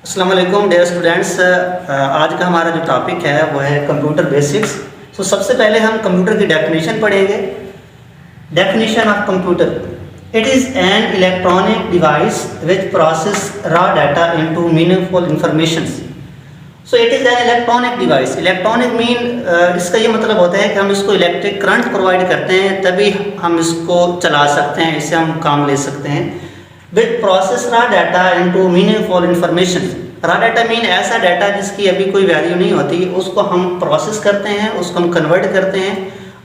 अस्सलाम वालेकुम dear students. आज का हमारा जो टॉपिक है वो है कंप्यूटर बेसिक्स। सबसे पहले हम कंप्यूटर की डेफिनेशन पढ़ेंगे। Definition of computer: it is an electronic device which process raw data into meaningful information. It is an electronic device. Electronic इसका ये मतलब होता है कि हम इसको इलेक्ट्रिक करंट प्रोवाइड करते हैं तभी हम इसको चला सकते हैं, इससे हम काम ले सकते हैं। With process raw data into meaningful information. Raw data mean ऐसा डाटा जिसकी अभी कोई वैल्यू नहीं होती, उसको हम प्रोसेस करते हैं, उसको हम कन्वर्ट करते हैं।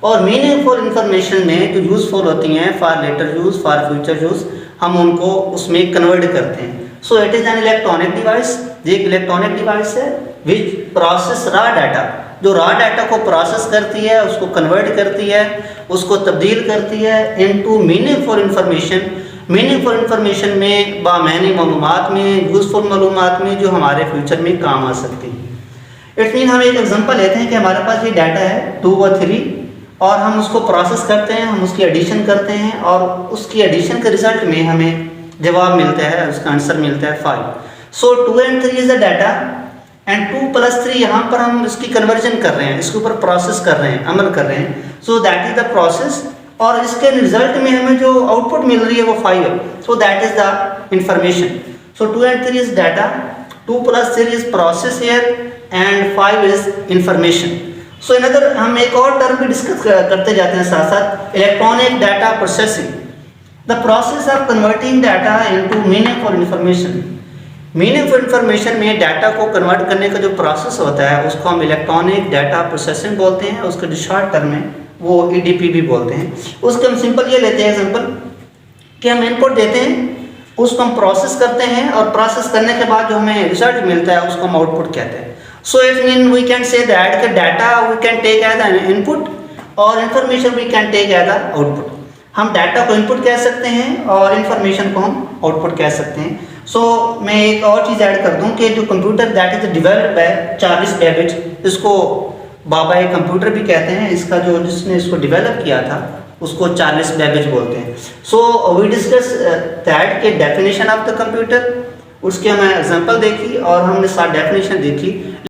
और मीनिंगफुल इंफॉर्मेशन में जो यूज़फुल होती हैं for later use, for future use, हम उनको उसमें कन्वर्ट करते हैं। It is an electronic device. ये एक इलेक्ट्रॉनिक डिवाइस है विच प्रोसेस रॉ डाटा, जो रॉ डाटा को प्रोसेस करती है, उसको कन्वर्ट करती है, उसको तब्दील करती है into meaningful information. Meaningful information में, बामानी मालूमात में, यूज़फुल मालूमात में जो हमारे फ्यूचर में काम आ सकती है। इट मीन हम एक एग्जांपल लेते हैं कि हमारे पास ये डाटा है 2 व 3 और हम उसको प्रोसेस करते हैं, हम उसकी एडिशन करते हैं और उसकी एडिशन के रिजल्ट में हमें जवाब मिलता है, उसका आंसर मिलता है 5। 2 and 3 is the data and 2 + 3 यहाँ पर हम इसकी कन्वर्जन कर रहे हैं, इसके ऊपर प्रोसेस कर रहे हैं, अमल कर रहे हैं। दैट इज द प्रोसेस और इसके रिजल्ट में हमें जो आउटपुट मिल रही है वो 5 है। That is the information. 2 and 3 is data, 2 + 3 is process here and 5 is information. In other हम एक और टर्म भी डिस्कस करते जाते हैं साथ साथ, electronic data processing, the process of converting data into meaningful information. Meaningful information में डाटा को कन्वर्ट करने का जो प्रोसेस होता है उसको हम इलेक्ट्रॉनिक डाटा प्रोसेसिंग बोलते हैं। उसका जो शॉर्ट टर्म है वो EDP भी बोलते हैं। उसके हम सिंपल ये लेते हैं एग्जांपल कि हम इनपुट देते हैं, उसको हम प्रोसेस करते हैं और प्रोसेस करने के बाद जो हमें रिजल्ट मिलता है उसको हम आउटपुट कहते हैं। It mean we can say that कि data we can take as an input और information we can take as a output. हम डाटा को इनपुट कह सकते हैं और इंफॉर्मेशन को हम आउटपुट कह सकते हैं। मैं एक और चीज़ ऐड कर दूं कि जो computer that is developed by Charles Babbage, इसको बाबा ए कंप्यूटर भी कहते हैं। इसका जो जिसने इसको डेवलप किया था उसको चार्ल्स बेबेज बोलते हैं। वी डिस्कस दैट के डेफिनेशन ऑफ द कंप्यूटर, उसके हमें एग्जांपल देखी और हमने साथ डेफिनेशन देखी।